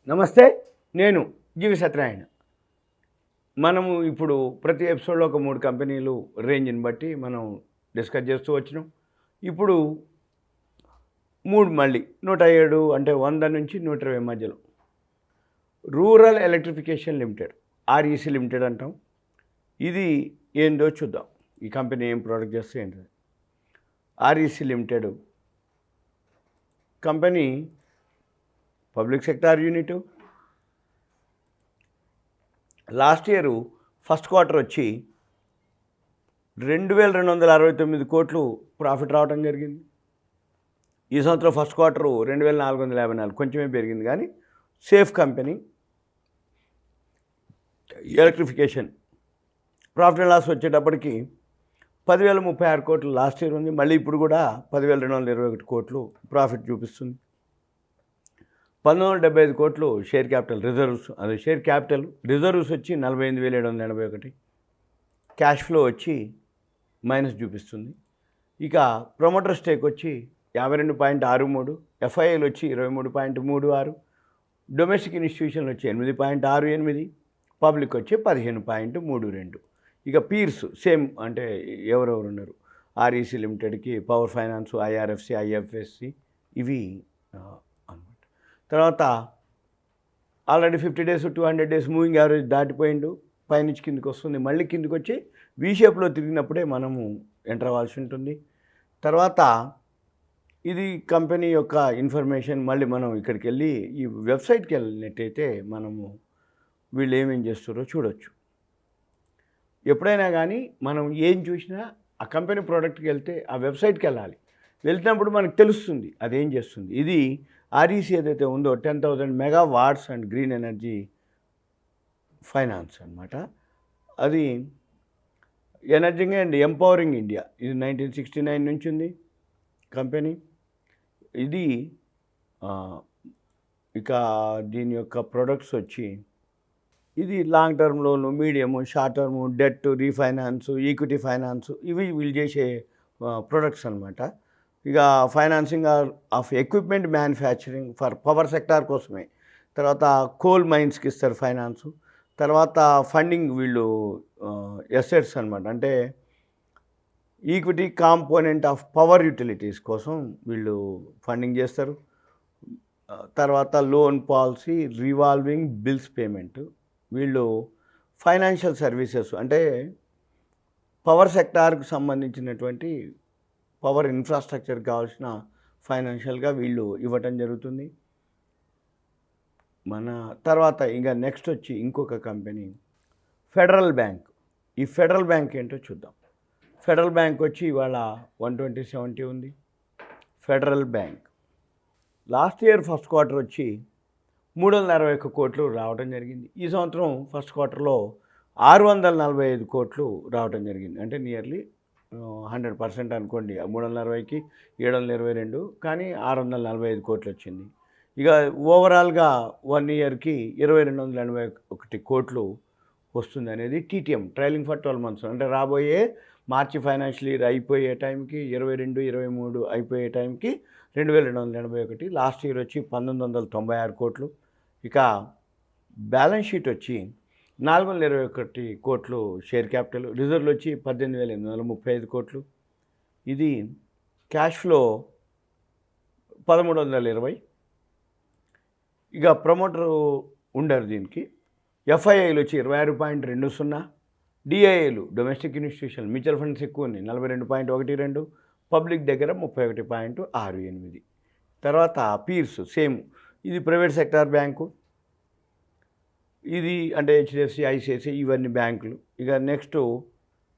నమస్తే, నేను GVSatyanarayana. మనము ఇప్పుడు ప్రతి ఎపిసోడ్లో ఒక 3 కంపెనీలు రేంజ్ని బట్టి మనం డిస్కస్ చేస్తూ వచ్చినాం. ఇప్పుడు 3 మళ్ళీ 107 అంటే 100 నుంచి 120 మధ్యలో rural electrification limited, REC limited అంటాం. ఇది ఏందో చూద్దాం. ఈ కంపెనీ ఏం ప్రోడక్ట్ చేస్తే ఏంటది. REC limited company public sector unit. Last year first quarter వచ్చి 2269 కోట్లు ప్రాఫిట్ రావడం జరిగింది. ఈ సంవత్సరం ఫస్ట్ క్వార్టర్ 2454, కొంచెమే పెరిగింది. కానీ safe company. Electrification profit and loss వచ్చేటప్పటికి 10,036 కోట్లు లాస్ట్ ఇయర్ ఉంది. మళ్ళీ ఇప్పుడు కూడా 10,221 కోట్లు ప్రాఫిట్ చూపిస్తుంది. 1975 కోట్లు షేర్ క్యాపిటల్ రిజర్వ్స్, అది షేర్ క్యాపిటల్ రిజర్వ్స్ వచ్చి 48,781. క్యాష్ ఫ్లో వచ్చి మైనస్ చూపిస్తుంది. ఇక ప్రమోటర్ స్టేక్ వచ్చి 52.63, FIIలు వచ్చి 23.36, డొమెస్టిక్ ఇన్స్టిట్యూషన్లు వచ్చి 8.68, పబ్లిక్ వచ్చి 15.32. ఇక పీర్స్ సేమ్, అంటే ఎవరెవరు ఉన్నారు REC లిమిటెడ్కి పవర్ ఫైనాన్స్, IRFC, IFSC ఇవి అనమాట. తర్వాత already 50 days 200 days moving average దాటిపోయిండు, పైనుంచి కిందకి వస్తుంది. మళ్ళీ కిందకి వచ్చి V షేప్లో తిరిగినప్పుడే మనము ఎంటర్ అవ్వాల్సి ఉంటుంది. తర్వాత ఇది కంపెనీ యొక్క ఇన్ఫర్మేషన్. మళ్ళీ మనం ఇక్కడికి వెళ్ళి ఈ వెబ్సైట్కి వెళ్ళినట్టయితే మనము వీళ్ళు ఏమేం చేస్తారో చూడొచ్చు. ఎప్పుడైనా కానీ మనం ఏం చూసినా ఆ కంపెనీ ప్రోడక్ట్కి వెళ్తే ఆ వెబ్సైట్కి వెళ్ళాలి. వెళ్తున్నప్పుడు మనకు తెలుస్తుంది అదేం చేస్తుంది. ఇది REC ఏదైతే ఉందో 10,000 megawatts and green energy finance అనమాట. అది ఎనర్జింగ్ అండ్ ఎంపవరింగ్ ఇండియా. ఇది 1969 నుంచి ఉంది కంపెనీ. ఇది ఇక దీని యొక్క ప్రొడక్ట్స్ వచ్చి ఇది long term loan, medium, short term, debt, refinance, equity finance, ఇవి వీళ్ళు చేసే ప్రొడక్ట్స్ అనమాట. ఇక financing of equipment manufacturing for power sector కోసమే. తర్వాత కోల్ మైన్స్కి ఇస్తారు ఫైనాన్సు. తర్వాత ఫండింగ్ వీళ్ళు ఎసెట్స్ అనమాట, అంటే equity component of power utilities కోసం వీళ్ళు ఫండింగ్ చేస్తారు. తర్వాత loan policy, revolving bills payment. వీళ్ళు ఫైనాన్షియల్ సర్వీసెస్, అంటే పవర్ సెక్టార్కి సంబంధించినటువంటి పవర్ ఇన్ఫ్రాస్ట్రక్చర్కి కావాల్సిన ఫైనాన్షియల్గా వీళ్ళు ఇవ్వటం జరుగుతుంది. మన తర్వాత ఇంకా నెక్స్ట్ వచ్చి ఇంకొక కంపెనీ ఫెడరల్ బ్యాంక్. ఈ ఫెడరల్ బ్యాంక్ ఏంటో చూద్దాం. ఫెడరల్ బ్యాంక్ వచ్చి ఇవాళ 120.70 ఉంది. Federal bank last year first quarter వచ్చి 361 కోట్లు రావడం జరిగింది. ఈ సంవత్సరం ఫస్ట్ క్వార్టర్లో 645 కోట్లు రావడం జరిగింది. అంటే నియర్లీ 100% అనుకోండి. 360కి 722, కానీ 645 కోట్లు వచ్చింది. ఇక ఓవరాల్గా 1 ఇయర్కి 2,281 కోట్లు వస్తుంది అనేది TTM, ట్రైలింగ్ ఫర్ 12 months. అంటే రాబోయే మార్చి ఫైనాన్షియల్ ఇయర్ అయిపోయే టైంకి 22, 23 అయిపోయే టైంకి 2,281. లాస్ట్ ఇయర్ వచ్చి 1,996 కోట్లు. ఇక బ్యాలెన్స్ షీట్ వచ్చి 421 కోట్లు షేర్ క్యాపిటల్, రిజర్వ్లు వచ్చి 18,835 కోట్లు. ఇది క్యాష్ ఫ్లో 1,320. ఇక ప్రమోటర్ ఉండరు దీనికి. FIIలు వచ్చి 26.20, DIIలు డొమెస్టిక్ ఇన్స్టిట్యూషన్ మ్యూచువల్ ఫండ్స్ ఎక్కువ ఉన్నాయి 42.12, పబ్లిక్ దగ్గర 31.68. తర్వాత పీర్స్ సేమ్, ఇది ప్రైవేట్ సెక్టార్ బ్యాంకు. ఇది అంటే HDFC, ICICI ఇవన్నీ బ్యాంకులు. ఇక నెక్స్ట్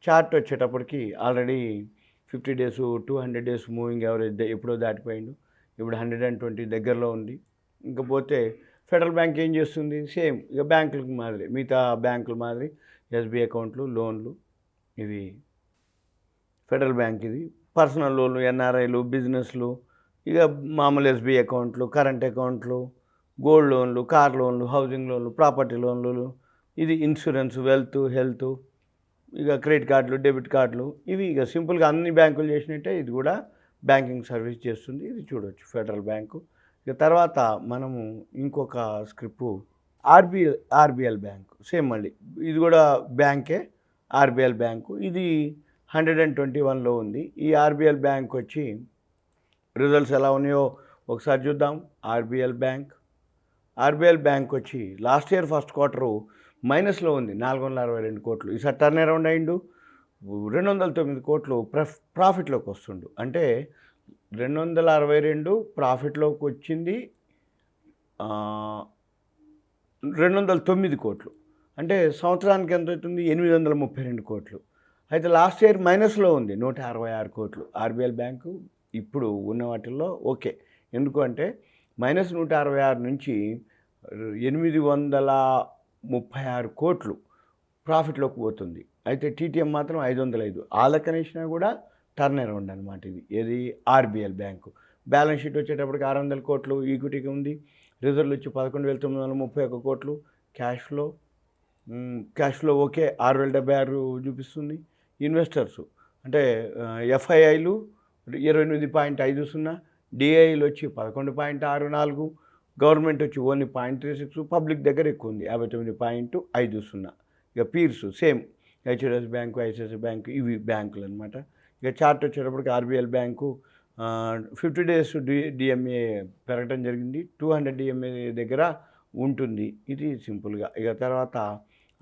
చార్ట్ వచ్చేటప్పటికి already 50 days 200 days moving average ఎప్పుడో దాటిపోయిండు. ఇప్పుడు 120 దగ్గరలో ఉంది. ఇంకపోతే ఫెడరల్ బ్యాంక్ ఏం చేస్తుంది, సేమ్ ఇక బ్యాంకులకు మాదిరి, మిగతా బ్యాంకుల మాదిరి SBI అకౌంట్లు, లోన్లు. ఇవి ఫెడరల్ బ్యాంక్. ఇది పర్సనల్ లోన్లు, NRIలు, బిజినెస్లు, ఇక మామూలు SBI అకౌంట్లు, కరెంట్ అకౌంట్లు, గోల్డ్ లోన్లు, కార్ లోన్లు, హౌసింగ్ లోన్లు, ప్రాపర్టీ లోన్లు. ఇది ఇన్సూరెన్స్, వెల్త్, హెల్త్, ఇక క్రెడిట్ కార్డులు, డెబిట్ కార్డులు. ఇవి ఇక సింపుల్గా అన్ని బ్యాంకులు చేసినట్టే ఇది కూడా బ్యాంకింగ్ సర్వీస్ చేస్తుంది. ఇది చూడవచ్చు ఫెడరల్ బ్యాంకు. ఇక తర్వాత మనము ఇంకొక స్క్రిప్పు ఆర్బిఎల్ బ్యాంకు సేమ్ మళ్ళీ ఇది కూడా బ్యాంకే. ఆర్బిఎల్ బ్యాంకు ఇది 121లో ఉంది. ఈ ఆర్బిఎల్ బ్యాంక్ వచ్చి రిజల్ట్స్ ఎలా ఉన్నాయో ఒకసారి చూద్దాం. ఆర్బిఎల్ బ్యాంక్ వచ్చి లాస్ట్ ఇయర్ ఫస్ట్ క్వార్టరు మైనస్లో ఉంది, 462 కోట్లు. ఈసారి టర్న్ అరౌండ్ అయిండు, 209 కోట్లు ప్రాఫిట్లోకి వస్తుండు. అంటే 262 ప్రాఫిట్లోకి వచ్చింది, 209 కోట్లు. అంటే సంవత్సరానికి ఎంత అవుతుంది? 832 కోట్లు. అయితే లాస్ట్ ఇయర్ మైనస్లో ఉంది, 166 కోట్లు. ఆర్బిఎల్ బ్యాంకు ఇప్పుడు ఉన్న వాటిల్లో ఓకే. ఎందుకు అంటే -166 నుంచి 836 కోట్లు ప్రాఫిట్లోకి పోతుంది. అయితే టీటీఎం మాత్రం 505. ఆ లెక్కనేసినా కూడా టర్న్ అరౌండ్ అనమాట ఇది. ఏది? RBL bank. బ్యాలెన్స్ షీట్ వచ్చేటప్పటికి 600 కోట్లు ఈక్విటీకి ఉంది. రిజర్వ్లు వచ్చి 11,931 కోట్లు. క్యాష్ ఫ్లో ఓకే, 6,076 చూపిస్తుంది. ఇన్వెస్టర్స్ అంటే ఎఫ్ఐఐలు 28.50, డిఐలు వచ్చి 11.64, గవర్నమెంట్ వచ్చి ఓన్లీ 0.36, పబ్లిక్ దగ్గర ఎక్కువ ఉంది 59.50. ఇక peers same, HDFC bank, ICICI bank, ఇవి బ్యాంకులు అనమాట. ఇక చార్ట్ వచ్చేటప్పటికి ఆర్బిఎల్ బ్యాంకు 50 డేస్ డిఎంఏ పెరగడం జరిగింది, 200 డిఎంఏ దగ్గర ఉంటుంది. ఇది సింపుల్గా. ఇక తర్వాత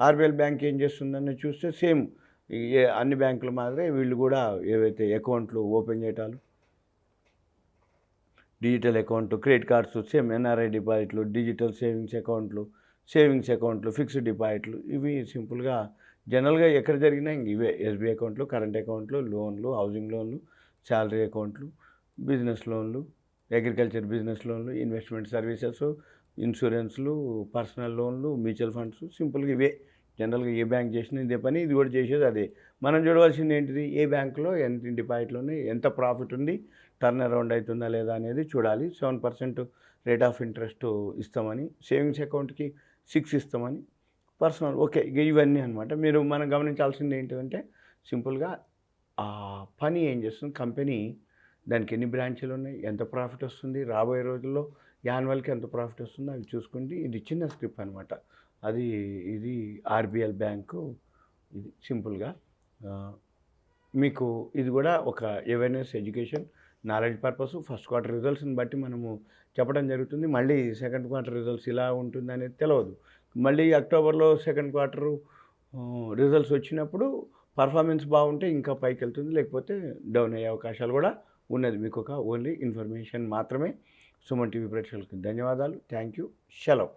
ఆర్బిఎల్ బ్యాంక్ ఏం చేస్తుందని చూస్తే సేమ్ అన్ని బ్యాంకుల మాదిరే వీళ్ళు కూడా ఏవైతే అకౌంట్లు ఓపెన్ చేయటాలు, డిజిటల్ అకౌంట్లు, క్రెడిట్ కార్డ్స్, సేమ్ ఎన్ఆర్ఐ డిపాజిట్లు, డిజిటల్ సేవింగ్స్ అకౌంట్లు, ఫిక్స్డ్ డిపాజిట్లు, ఇవి సింపుల్గా జనరల్గా ఎక్కడ జరిగినా ఇంక ఇవే. ఎస్బీఐ అకౌంట్లు, కరెంట్ అకౌంట్లు, లోన్లు, హౌసింగ్ లోన్లు, శాలరీ అకౌంట్లు, బిజినెస్ లోన్లు, అగ్రికల్చర్ బిజినెస్ లోన్లు, ఇన్వెస్ట్మెంట్ సర్వీసెస్, ఇన్సూరెన్స్లు, పర్సనల్ లోన్లు, మ్యూచువల్ ఫండ్స్, సింపుల్గా ఇవే. జనరల్గా ఏ బ్యాంక్ చేసినా ఇదే పని, ఇది కూడా చేసేది అదే. మనం చూడవలసింది ఏంటిది? ఏ బ్యాంకులో ఎంత డిపాజిట్లోనే ఎంత ప్రాఫిట్ ఉంది, టర్న్ అరౌండ్ అవుతుందా లేదా అనేది చూడాలి. 7% రేట్ ఆఫ్ ఇంట్రెస్ట్ ఇస్తామని, సేవింగ్స్ అకౌంట్కి 6 ఇస్తామని, పర్సనల్ ఓకే. ఇక ఇవన్నీ అనమాట. మనం గమనించాల్సింది ఏంటంటే సింపుల్గా ఆ పని ఏం చేస్తుంది కంపెనీ, దానికి ఎన్ని బ్రాంచీలు ఉన్నాయి, ఎంత ప్రాఫిట్ వస్తుంది, రాబోయే రోజుల్లో యాన్యువల్కి ఎంత ప్రాఫిట్ వస్తుందో అవి చూసుకుంటే ఇది చిన్న స్క్రిప్ట్ అనమాట. ఇది ఆర్బిఎల్ బ్యాంకు. ఇది సింపుల్గా మీకు ఇది కూడా ఒక awareness, education, knowledge purpose. First quarter రిజల్ట్స్ని బట్టి మనము చెప్పడం జరుగుతుంది. మళ్ళీ సెకండ్ క్వార్టర్ రిజల్ట్స్ ఇలా ఉంటుంది అనేది తెలియదు. మళ్ళీ అక్టోబర్లో సెకండ్ క్వార్టరు రిజల్ట్స్ వచ్చినప్పుడు పర్ఫార్మెన్స్ బాగుంటే ఇంకా పైకి వెళ్తుంది, లేకపోతే డౌన్ అయ్యే అవకాశాలు కూడా ఉన్నది. మీకు ఒక ఓన్లీ ఇన్ఫర్మేషన్ మాత్రమే. సుమన్ టీవీ ప్రేక్షకులకు ధన్యవాదాలు. Thank you. సెలవు.